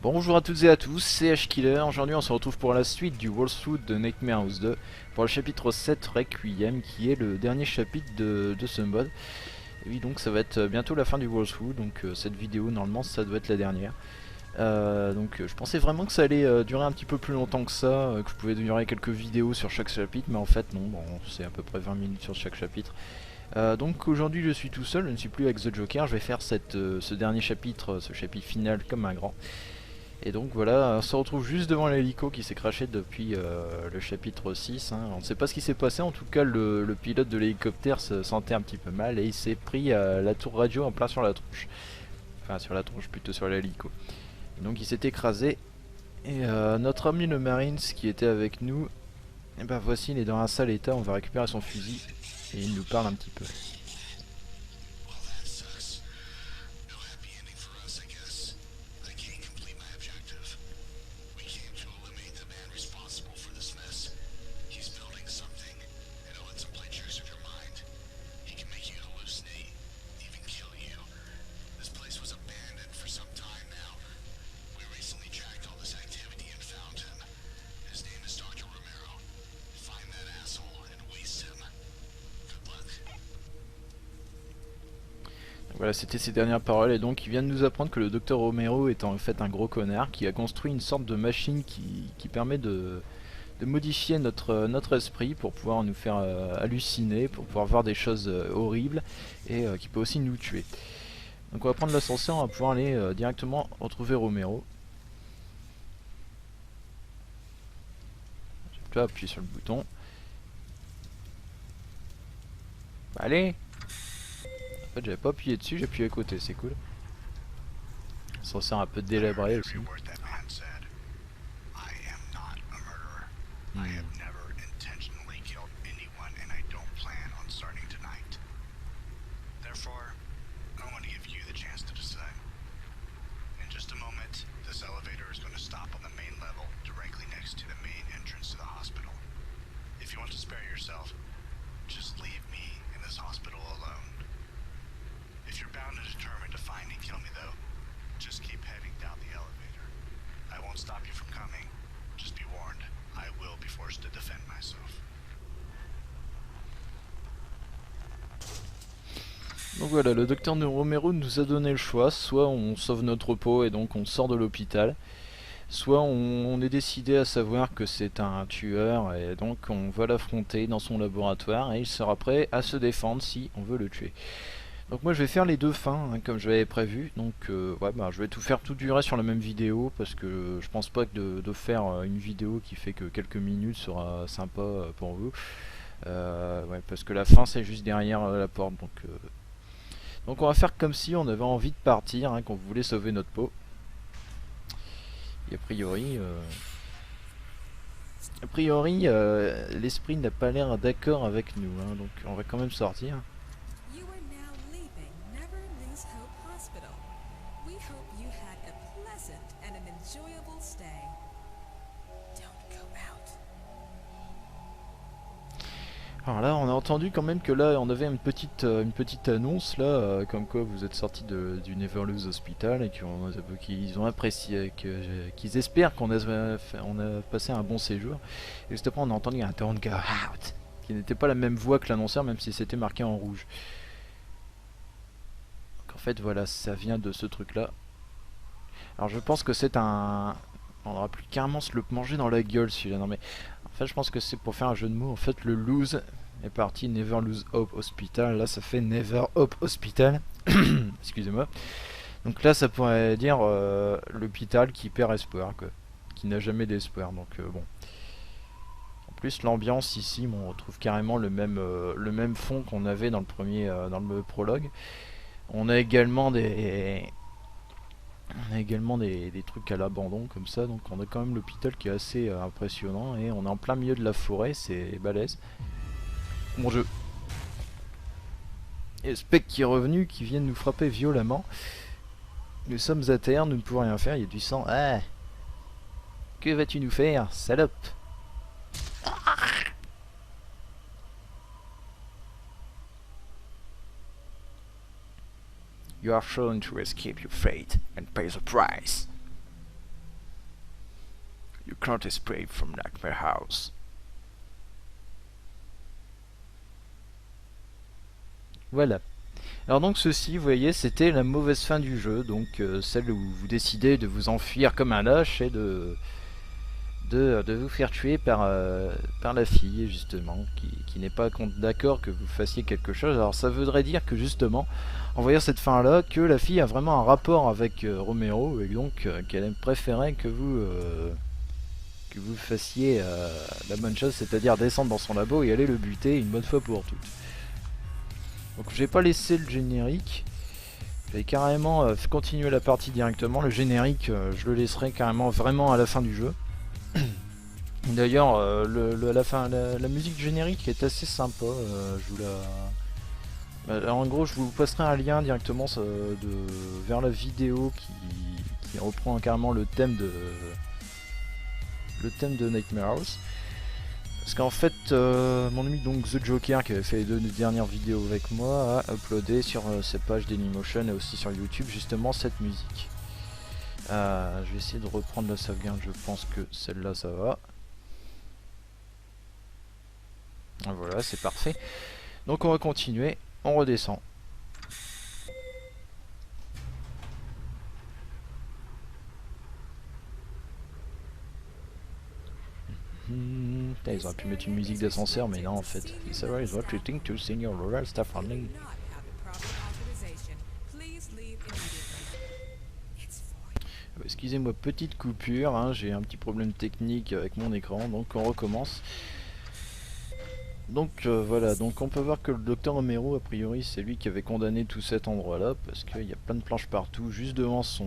Bonjour à toutes et à tous, c'est H-Killer. Aujourd'hui on se retrouve pour la suite du walkthrough de Nightmare House 2 pour le chapitre 7 Requiem qui est le dernier chapitre de ce mode. Et oui, donc ça va être bientôt la fin du walkthrough, donc cette vidéo normalement ça doit être la dernière. Je pensais vraiment que ça allait durer un petit peu plus longtemps que ça, que je pouvais durer quelques vidéos sur chaque chapitre, mais en fait non, bon, c'est à peu près 20 minutes sur chaque chapitre. Donc aujourd'hui je suis tout seul, je ne suis plus avec The Joker, je vais faire ce dernier chapitre, ce chapitre final comme un grand. Et donc voilà, on se retrouve juste devant l'hélico qui s'est crashé depuis le chapitre 6. On ne sait pas ce qui s'est passé, en tout cas le pilote de l'hélicoptère se sentait un petit peu mal et il s'est pris la tour radio en plein sur la tronche. Enfin sur la tronche, plutôt sur l'hélico. Donc il s'est écrasé. Et notre ami le Marines qui était avec nous, et ben voici, il est dans un sale état, on va récupérer son fusil et il nous parle un petit peu. Voilà, c'était ses dernières paroles et donc il vient de nous apprendre que le docteur Romero est en fait un gros connard qui a construit une sorte de machine qui permet de modifier notre esprit pour pouvoir nous faire halluciner, pour pouvoir voir des choses horribles et qui peut aussi nous tuer. Donc on va prendre l'ascenseur, on va pouvoir aller directement retrouver Romero. J'ai plus à appuyer sur le bouton. Bah, allez. En fait j'avais pas appuyé dessus, j'ai appuyé à côté, c'est cool. L'ascenseur un peu délabré aussi. Donc voilà, le docteur Romero nous a donné le choix, soit on sauve notre peau et donc on sort de l'hôpital, soit on est décidé à savoir que c'est un tueur et donc on va l'affronter dans son laboratoire et il sera prêt à se défendre si on veut le tuer. Donc moi je vais faire les deux fins comme je l'avais prévu, donc je vais tout faire tout durer sur la même vidéo parce que je pense pas que de faire une vidéo qui fait que quelques minutes sera sympa pour vous. Parce que la fin c'est juste derrière la porte, donc on va faire comme si on avait envie de partir, qu'on voulait sauver notre peau. Et a priori, l'esprit n'a pas l'air d'accord avec nous, donc on va quand même sortir. You are now leaving Never Lose Hope Hospital. We hope you had a pleasant and an enjoyable stay. Don't go out. Alors là, on a entendu quand même que là, on avait une petite annonce là, comme quoi vous êtes sorti du Never Lose Hospital et qu'ils ont apprécié, qu'ils espèrent on a passé un bon séjour. Et juste après, on a entendu un Don't Go Out, qui n'était pas la même voix que l'annonceur, même si c'était marqué en rouge. Donc en fait, voilà, ça vient de ce truc là. Alors je pense que c'est un... On aura plus carrément se le manger dans la gueule celui-là. Non mais en fait je pense que c'est pour faire un jeu de mots. En fait le lose est parti Never Lose Hope Hospital. Là ça fait Never Hope Hospital. Excusez-moi. Donc là ça pourrait dire l'hôpital qui perd espoir, quoi. Qui n'a jamais d'espoir. Donc bon. En plus l'ambiance ici, on retrouve carrément le même fond qu'on avait dans le premier, dans le prologue. On a également des trucs à l'abandon comme ça, donc on a quand même l'hôpital qui est assez impressionnant et on est en plein milieu de la forêt, c'est balèze. Bon jeu. Et Spec qui est revenu, qui vient de nous frapper violemment. Nous sommes à terre, nous ne pouvons rien faire, il y a du sang. Ah, que vas-tu nous faire, salope? You are shown to escape your fate and pay the price. can't escape from Nightmare House. Voilà. Alors donc ceci, vous voyez, c'était la mauvaise fin du jeu, donc celle où vous décidez de vous enfuir comme un lâche et de vous faire tuer par la fille, justement, qui n'est pas d'accord que vous fassiez quelque chose. Alors ça voudrait dire que justement, en voyant cette fin-là, que la fille a vraiment un rapport avec Romero, et donc qu'elle préférait que vous fassiez la bonne chose, c'est-à-dire descendre dans son labo et aller le buter une bonne fois pour toutes. Donc j'ai pas laissé le générique, j'ai carrément continué la partie directement. Le générique, je le laisserai carrément vraiment à la fin du jeu. D'ailleurs, la musique du générique est assez sympa. Je vous la... Alors, en gros, je vous passerai un lien directement vers la vidéo qui reprend carrément le thème de Nightmare House. Parce qu'en fait, mon ami donc The Joker, qui avait fait les 2 dernières vidéos avec moi, a uploadé sur ses pages Dailymotion et aussi sur YouTube justement cette musique. Je vais essayer de reprendre la sauvegarde, je pense que celle-là ça va. Voilà, c'est parfait. Donc on va continuer, on redescend. Putain, ils auraient pu mettre une musique d'ascenseur, mais non en fait. Sarah is what you think to senior rural staff only. Excusez-moi, petite coupure, hein, j'ai un petit problème technique avec mon écran, donc on recommence. Donc voilà, donc on peut voir que le docteur Romero, a priori, c'est lui qui avait condamné tout cet endroit-là, parce qu'il y a plein de planches partout, juste devant son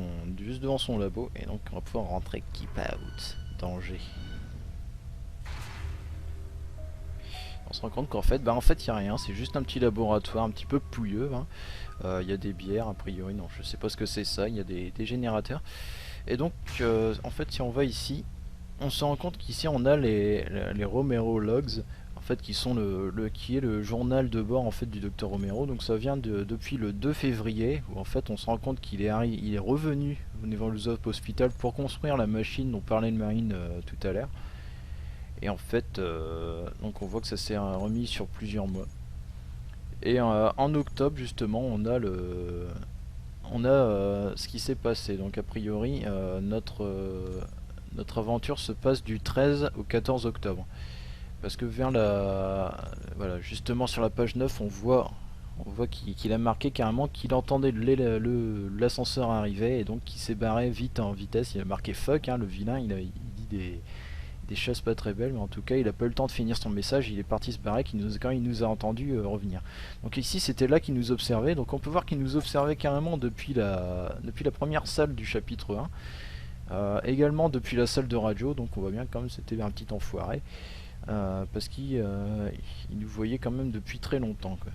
labo, et donc on va pouvoir rentrer keep out, danger. On se rend compte qu'en fait, il n'y a rien, c'est juste un petit laboratoire un petit peu pouilleux. Hein. Y a des bières, a priori, non, je sais pas ce que c'est ça, il y a des générateurs. Et donc, en fait, si on va ici, on se rend compte qu'ici on a les Romero Logs, en fait, qui sont qui est le journal de bord en fait du docteur Romero. Donc ça vient depuis le 2 février, où en fait on se rend compte qu'il est revenu au Neverlose Hospital pour construire la machine dont parlait le Marine tout à l'heure. Et en fait, donc on voit que ça s'est remis sur plusieurs mois. Et en octobre justement, on a ce qui s'est passé. Donc a priori, notre aventure se passe du 13 au 14 octobre. Parce que vers voilà, justement sur la page 9, on voit qu'il a marqué carrément qu'il entendait l'ascenseur arriver et donc qu'il s'est barré vite en vitesse. Il a marqué fuck, hein, le vilain, il dit des choses pas très belles, mais en tout cas il a pas eu le temps de finir son message, il est parti se barrer quand il nous a entendu revenir. Donc ici c'était là qu'il nous observait, donc on peut voir qu'il nous observait carrément depuis la première salle du chapitre 1, également depuis la salle de radio, donc on voit bien quand même c'était un petit enfoiré, parce qu'il nous voyait quand même depuis très longtemps, quoi.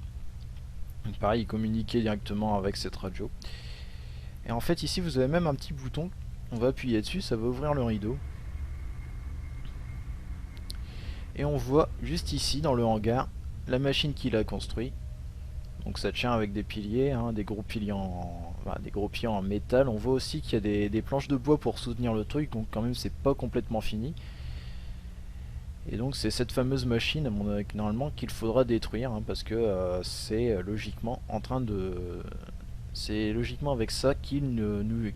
Donc pareil, il communiquait directement avec cette radio. Et en fait ici vous avez même un petit bouton, on va appuyer dessus, ça va ouvrir le rideau. Et on voit juste ici dans le hangar la machine qu'il a construit. Donc ça tient avec des piliers, hein, des gros piliers en métal. On voit aussi qu'il y a des planches de bois pour soutenir le truc, donc quand même c'est pas complètement fini. Et donc c'est cette fameuse machine à mon avis normalement qu'il faudra détruire, hein, parce que c'est logiquement en train de... C'est logiquement avec ça qu'il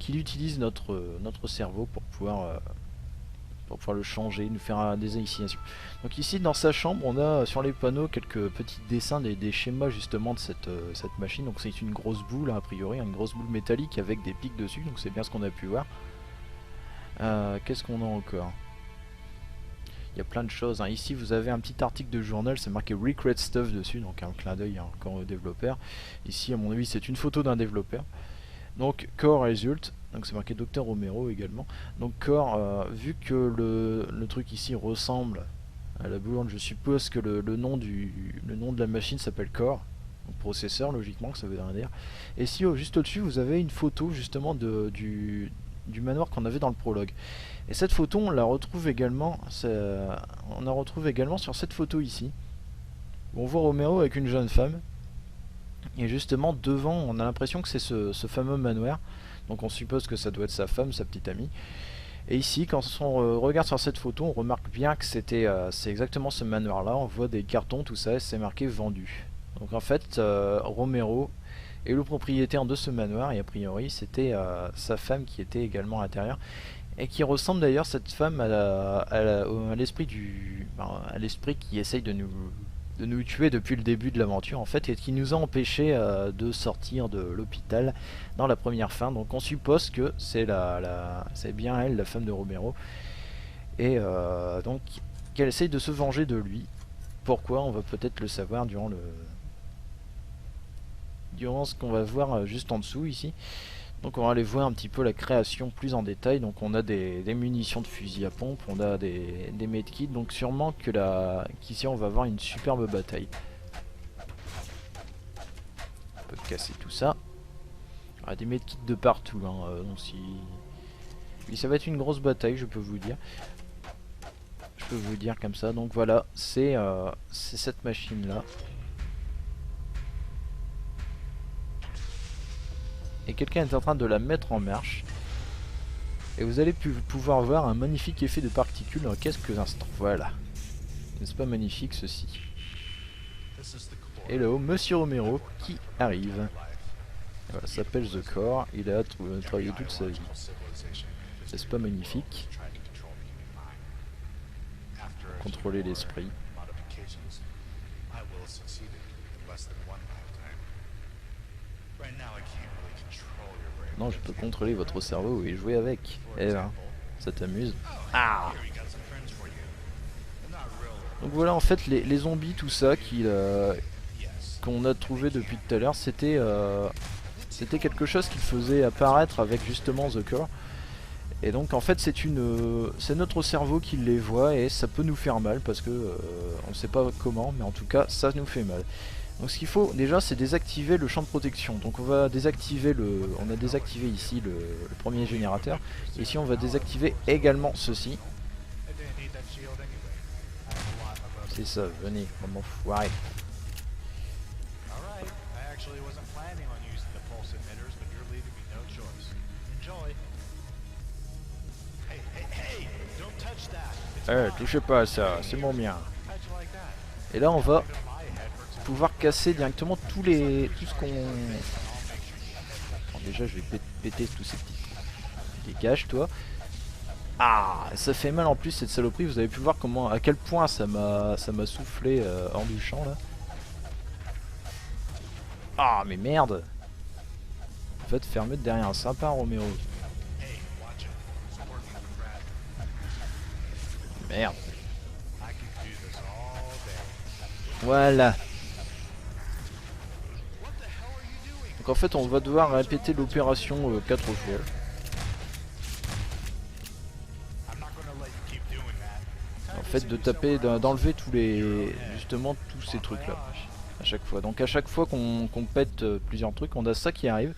utilise notre cerveau pour pouvoir le changer, nous faire des initiations. Donc ici dans sa chambre on a sur les panneaux quelques petits dessins des schémas justement de cette machine. Donc c'est une grosse boule a priori, une grosse boule métallique avec des pics dessus, donc c'est bien ce qu'on a pu voir. Qu'est-ce qu'on a encore? Il y a plein de choses, hein. Ici vous avez un petit article de journal, c'est marqué Regret Stuff dessus, donc un clin d'œil encore au développeur. Ici à mon avis c'est une photo d'un développeur. Donc Core Result, donc c'est marqué Dr Romero également. Donc Core, vu que le truc ici ressemble à la boule, je suppose que le nom de la machine s'appelle Core, donc processeur logiquement, que ça veut rien dire. Et si juste au-dessus vous avez une photo justement du manoir qu'on avait dans le prologue. Et cette photo on la retrouve également, sur cette photo ici. Où on voit Romero avec une jeune femme. Et justement devant on a l'impression que c'est ce fameux manoir. Donc on suppose que ça doit être sa femme, sa petite amie. Et ici, quand on regarde sur cette photo, on remarque bien que c'est exactement ce manoir-là. On voit des cartons, tout ça, et c'est marqué vendu. Donc en fait, Romero est le propriétaire de ce manoir, et a priori, c'était sa femme qui était également à l'intérieur. Et qui ressemble d'ailleurs cette femme à l'esprit à l'esprit qui essaye de nous tuer depuis le début de l'aventure en fait, et qui nous a empêché de sortir de l'hôpital dans la première fin. Donc on suppose que c'est bien elle, la femme de Romero, et donc qu'elle essaye de se venger de lui. Pourquoi? On va peut-être le savoir durant ce qu'on va voir juste en dessous ici. Donc on va aller voir un petit peu la création plus en détail. Donc on a des munitions de fusil à pompe, on a des medkits, donc sûrement que qu'ici on va avoir une superbe bataille. On peut casser tout ça. Il y a des medkits de partout, hein, donc oui, ça va être une grosse bataille, je peux vous dire. Je peux vous dire comme ça. Donc voilà, c'est cette machine là. Et quelqu'un est en train de la mettre en marche. Et vous allez pouvoir voir un magnifique effet de particules dans quelques instants. Voilà. N'est-ce pas magnifique ceci? Et là-haut, Monsieur Romero qui arrive. Voilà, ça s'appelle The Core. Il a travaillé toute sa vie. N'est-ce pas magnifique? Contrôler l'esprit. Non, je peux contrôler votre cerveau et jouer avec. Eh ben, ça t'amuse? Ah! Donc voilà, en fait, les zombies, tout ça, qu'on a trouvé depuis tout à l'heure, c'était quelque chose qu'il faisait apparaître avec justement The Core. Et donc, en fait, c'est notre cerveau qui les voit et ça peut nous faire mal parce que on ne sait pas comment, mais en tout cas, ça nous fait mal. Donc ce qu'il faut déjà, c'est désactiver le champ de protection. Donc on va désactiver on a désactivé ici le premier générateur. Ici on va désactiver également ceci. C'est ça, venez, on m'en foirer. Touchez pas à ça, c'est mon mien. Et là on va pouvoir casser directement tout ce qu'on... Déjà je vais péter tous ces petits... Dégage toi. Ah, ça fait mal en plus cette saloperie. Vous avez pu voir à quel point ça m'a soufflé hors du champ là. Ah mais merde. En fait ferme derrière un sympa Romero. Merde. Voilà. Donc en fait on va devoir répéter l'opération 4 fois. En fait de taper, d'enlever justement tous ces trucs là à chaque fois. Donc à chaque fois qu'on pète plusieurs trucs, on a ça qui arrive.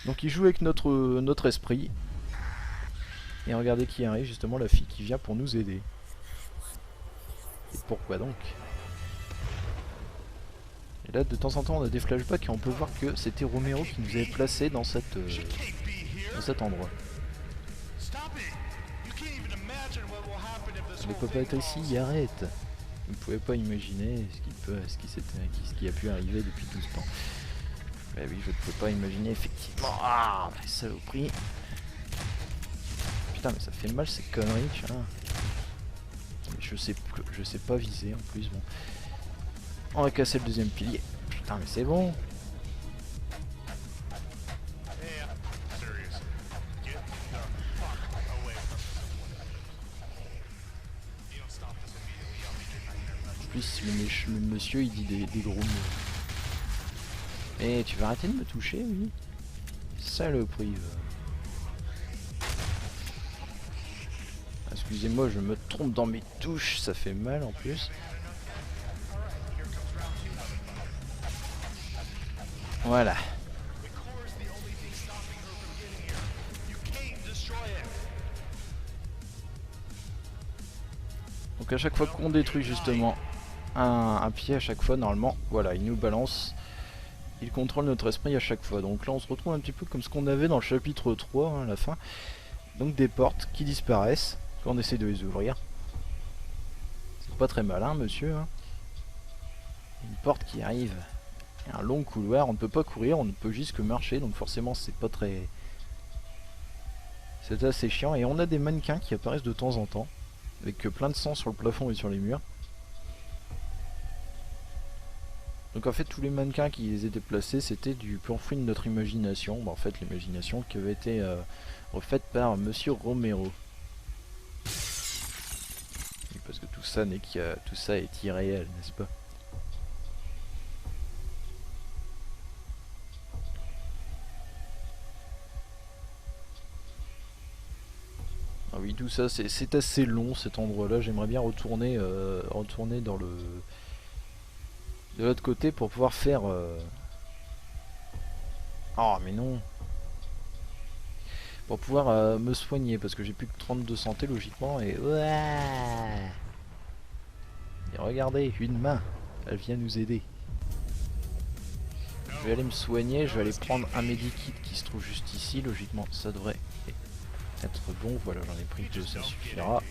Donc il joue avec notre esprit. Et regardez qui arrive, justement la fille qui vient pour nous aider. Et pourquoi donc? Et là de temps en temps on a des flashbacks et on peut voir que c'était Romero qui nous avait placé dans cet endroit. Il ne peut pas être ici, arrête. Vous ne pouvez pas imaginer ce qui a pu arriver depuis tout ce temps. Bah oui, je ne peux pas imaginer effectivement. Ah, les saloperies. Putain, mais ça fait mal ces conneries, tu vois. Je sais pas viser en plus, bon. On va casser le deuxième pilier. Putain, mais c'est bon. En plus, le monsieur il dit des gros mots. Eh, tu vas arrêter de me toucher, oui? Saloperie. Excusez-moi, je me trompe dans mes touches, ça fait mal en plus. Voilà. Donc à chaque fois qu'on détruit justement un pied à chaque fois, normalement, voilà, il nous balance. Il contrôle notre esprit à chaque fois. Donc là on se retrouve un petit peu comme ce qu'on avait dans le chapitre 3 hein, à la fin. Donc des portes qui disparaissent quand on essaie de les ouvrir. C'est pas très malin, monsieur. Hein. Une porte qui arrive. Un long couloir, on ne peut pas courir, on ne peut juste que marcher, donc forcément c'est pas très... C'est assez chiant, et on a des mannequins qui apparaissent de temps en temps, avec plein de sang sur le plafond et sur les murs. Donc en fait tous les mannequins qui étaient placés c'était du pur fruit de notre imagination, en fait l'imagination qui avait été refaite par Monsieur Romero. Oui, parce que tout ça est irréel, n'est-ce pas? Ah oui, tout ça, c'est assez long cet endroit-là. J'aimerais bien retourner dans le... de l'autre côté pour pouvoir faire... Oh, mais non. Pour pouvoir me soigner, parce que j'ai plus que 32 santé logiquement, et... Ouais. Et regardez, une main. Elle vient nous aider. Je vais aller me soigner, je vais aller prendre un medikit qui se trouve juste ici. Logiquement, ça devrait être bon. Voilà, j'en ai pris deux, ça suffira.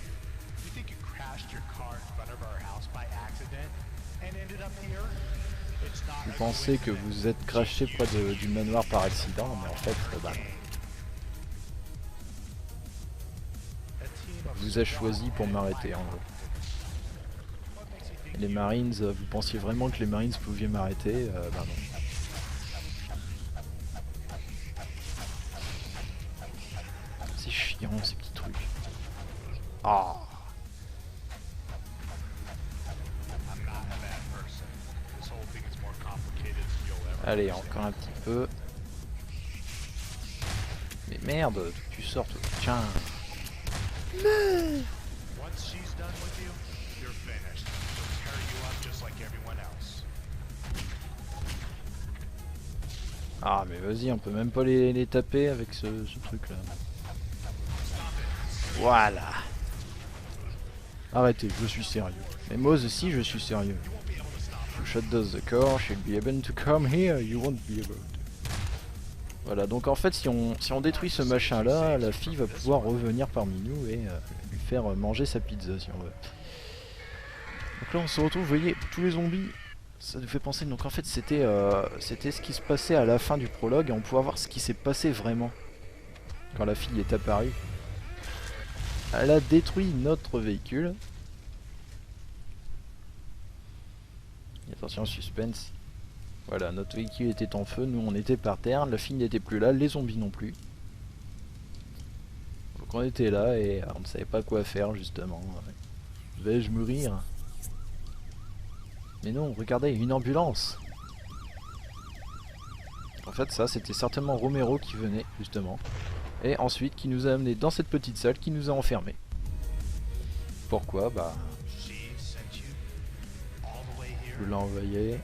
Vous pensez que vous êtes crashé près du manoir par accident, mais en fait, bah non. Vous a choisi pour m'arrêter en gros. Et les Marines, vous pensiez vraiment que les Marines pouvaient m'arrêter? Bah non. C'est chiant ces petits trucs. Ah. Allez, encore un petit peu. Mais merde, tu sors toi. Tiens. Ah mais vas-y, on peut même pas les taper avec ce truc là. Voilà. Arrêtez, je suis sérieux. Mais moi aussi je suis sérieux. You shut down the car, she'll be able to come here, you won't be able to. Voilà, donc en fait si on détruit ce machin là, la fille va pouvoir revenir parmi nous et lui faire manger sa pizza si on veut. Donc là on se retrouve, vous voyez, tous les zombies, ça nous fait penser, donc en fait c'était ce qui se passait à la fin du prologue et on pouvait voir ce qui s'est passé vraiment quand la fille est apparue. Elle a détruit notre véhicule. Et attention, suspense. Voilà, notre véhicule était en feu, nous on était par terre, la fille n'était plus là, les zombies non plus. Donc on était là et on ne savait pas quoi faire justement. Vais-je mourir? Mais non, regardez, une ambulance! En fait ça c'était certainement Romero qui venait justement. Et ensuite qui nous a amené dans cette petite salle qui nous a enfermés. Pourquoi? Bah... je l'ai envoyé.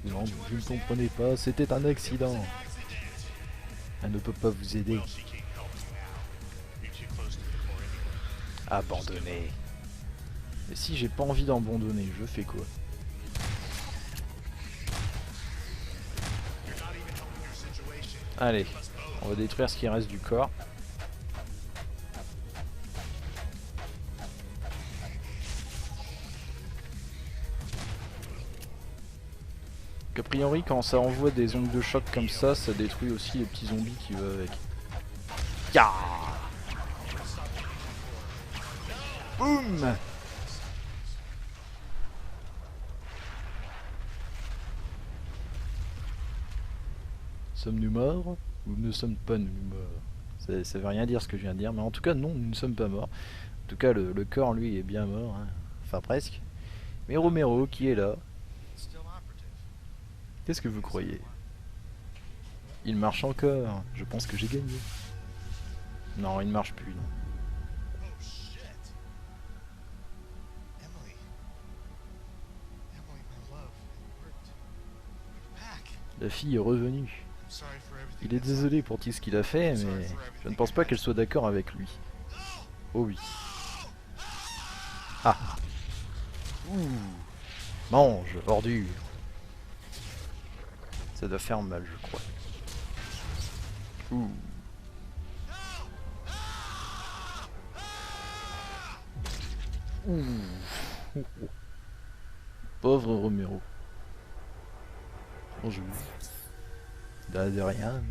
Non, vous ne comprenez pas, c'était un accident. Elle ne peut pas vous aider. Abandonner. Et si j'ai pas envie d'abandonner, je fais quoi? Allez, on va détruire ce qui reste du corps. A priori, quand ça envoie des ondes de choc comme ça détruit aussi les petits zombies qui vont avec. Ya! Boum! Sommes-nous morts ou nous ne sommes pas nous morts? Ça veut rien dire ce que je viens de dire, mais en tout cas non, nous ne sommes pas morts. En tout cas le corps lui est bien mort, hein. Enfin presque. Mais Romero qui est là. Qu'est-ce que vous croyez? Il marche encore, je pense que j'ai gagné. Non, il ne marche plus, non. La fille est revenue. Il est désolé pour tout ce qu'il a fait, mais je ne pense pas qu'elle soit d'accord avec lui. Oh oui. Ah. Ouh. Mange, ordure. Ça doit faire mal, je crois. Ouh. Ouh. Pauvre Romero. Bonjour. De rien.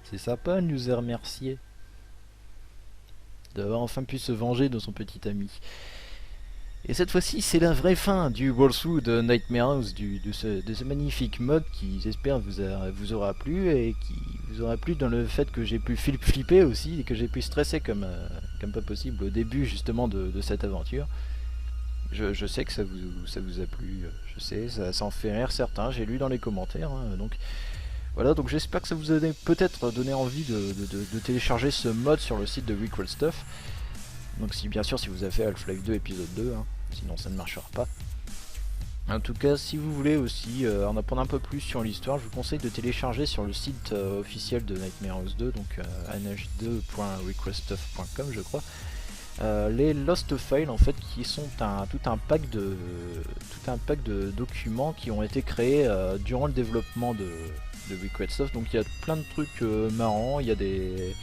C'est sympa de nous remercier. D'avoir enfin pu se venger de son petit ami. Et cette fois-ci, c'est la vraie fin du walkthrough de Nightmare House, de ce magnifique mode qui, j'espère, vous aura plu et qui vous aura plu dans le fait que j'ai pu flipper aussi et que j'ai pu stresser comme pas possible au début justement de cette aventure. Je sais que ça vous a plu, je sais, ça en fait rire certains, j'ai lu dans les commentaires, hein, donc voilà, donc j'espère que ça vous a peut-être donné envie de télécharger ce mode sur le site de Recall Stuff. Donc si bien sûr si vous avez fait Half-Life 2 épisode 2, hein, sinon ça ne marchera pas. En tout cas, si vous voulez aussi en apprendre un peu plus sur l'histoire, je vous conseille de télécharger sur le site officiel de Nightmare House 2, donc nh2.requeststuff.com je crois, les Lost Files en fait, qui sont tout un pack de documents qui ont été créés durant le développement de Request Stuff. Donc il y a plein de trucs marrants, il y a des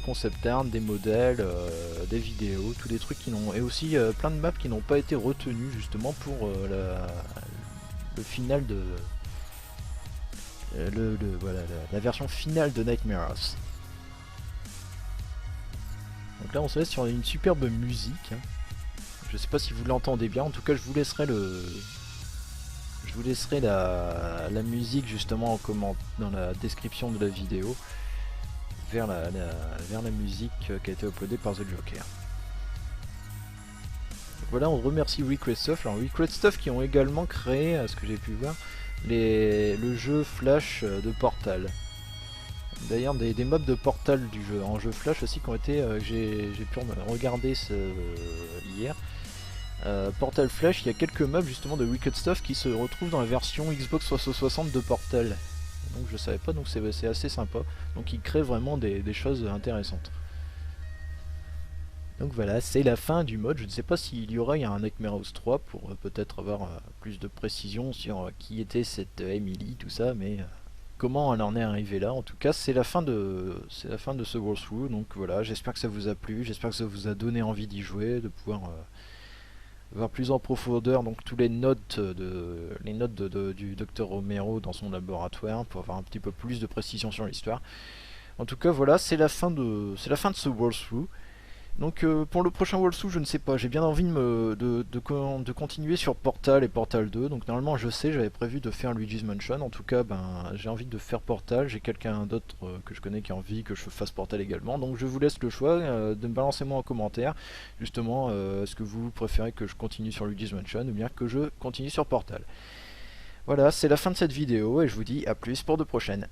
concept art, des modèles, des vidéos, tous des trucs qui n'ont, et aussi plein de maps qui n'ont pas été retenus justement pour le final de voilà, la version finale de Nightmare House. Donc là on se laisse sur une superbe musique, hein. Je sais pas si vous l'entendez bien, en tout cas je vous laisserai la musique justement dans la description de la vidéo vers la musique qui a été uploadée par The Joker. Donc voilà, on remercie Request Stuff. Alors Request Stuff qui ont également créé, à ce que j'ai pu voir, le jeu Flash de Portal. D'ailleurs des mobs de Portal du jeu, en jeu Flash aussi, qui ont été, j'ai pu regarder hier. Portal Flash, il y a quelques mobs justement de Wicked Stuff qui se retrouvent dans la version Xbox 360 de Portal. Donc je savais pas, donc c'est assez sympa. Donc il crée vraiment des choses intéressantes. Donc voilà, c'est la fin du mode. Je ne sais pas s'il y aura un Nightmare House 3 pour peut-être avoir plus de précision sur qui était cette Emily, tout ça, mais comment elle en est arrivée là. En tout cas, c'est la fin de ce walkthrough. Donc voilà, j'espère que ça vous a plu, j'espère que ça vous a donné envie d'y jouer, de pouvoir voir plus en profondeur donc tous les notes du docteur Romero dans son laboratoire pour avoir un petit peu plus de précision sur l'histoire. En tout cas voilà, c'est la fin de ce walkthrough. Donc pour le prochain walkthrough, je ne sais pas, j'ai bien envie de continuer sur Portal et Portal 2. Donc normalement je sais, j'avais prévu de faire Luigi's Mansion. En tout cas j'ai envie de faire Portal, j'ai quelqu'un d'autre que je connais qui a envie que je fasse Portal également. Donc je vous laisse le choix de me balancer moi en commentaire justement est-ce que vous préférez que je continue sur Luigi's Mansion ou bien que je continue sur Portal. Voilà, c'est la fin de cette vidéo et je vous dis à plus pour de prochaines.